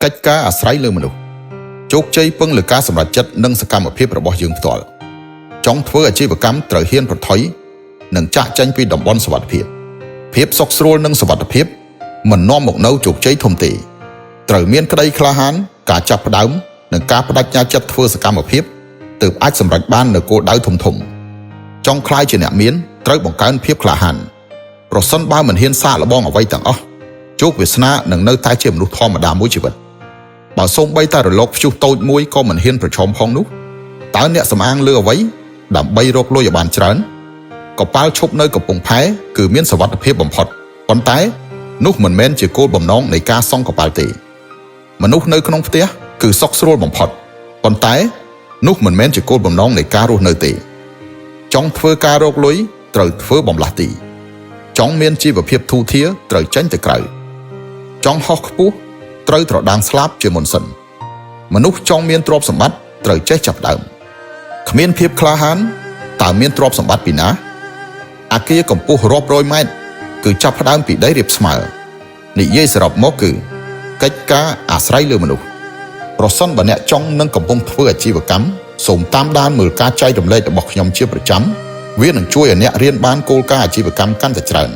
កិច្ចការអាស្រ័យលើមនុស្សជោគជ័យពឹងលើការសម្រេចចិត្តនិងសកម្មភាពរបស់យើងផ្ទាល់ចង់ធ្វើអាជីវកម្មត្រូវហ៊ានប្រថុយនិងចាក់ចែងពីតំបន់សុវត្ថិភាពសុខស្រួលនិងសុវត្ថិភាពមិននាំមកនូវជោគជ័យធំទេត្រូវមានក្តីក្លាហានការចាប់ផ្ដើមនិងការបដិញ្ញាចិត្តធ្វើសកម្មភាពទើបអាចសម្រេចបាននូវគោលដៅធំចង់ក្លាយជាអ្នកមានត្រូវបង្កើនភាពក្លាហានប្រសិនបើមិនហ៊ានសាកល្បងអ្វីទាំងអស់ជោគវាសនានឹងនៅតែជាមនុស្សធម្មតាមួយជីវិតបើសូម្បីតែរលកព្យុះតូចមួយក៏មិនហ៊ានប្រឈមផងនោះតើអ្នកសំអាងលើអ្វីដើម្បីរកលុយឲ្យបានច្រើនកប៉ាល់ឈប់នៅកំពង់ផែគឺមានសុវត្ថិភាពបំផុតប៉ុន្តែនោះមិនមែនជាគោលបំណងនៃការសង់កប៉ាល់ទេមនុស្សនៅក្នុងផ្ទះគឺសុខស្រួលបំផុតប៉ុន្តែនោះមិនមែនជាគោលបំណងនៃការរស់នៅទេចង់ធ្វើការរកលុយត្រូវធ្វើបំលាស់ទីចង់មានជីវភាពធូរធារត្រូវចេញទៅក្រៅចង់ហោះខ្ពស់ត្រូវត្រដាងស្លាប់ជាមុនសិនមនុស្សចង់មានទ្រព្យសម្បត្តិត្រូវចេះចាប់ដើមគ្មានភាពក្លាហានតើមានទ្រព្យសម្បត្តិពីណាអគារកម្ពស់រាប់រយម៉ែត្រគឺចាប់ផ្ដើមពីដីរាបស្មើនិយាយសរុបមកគឺកិច្ចការអាស្រ័យលើមនុស្សប្រសិនបើអ្នកចង់នឹងកំពុងធ្វើអាជីវកម្មសូមតាមដានមើលការចែករំលែករបស់ខ្ញុំជាប្រចាំវានឹងជួយឲ្យអ្នករៀនបានគោលការណ៍អាជីវកម្មកាន់តែច្រើន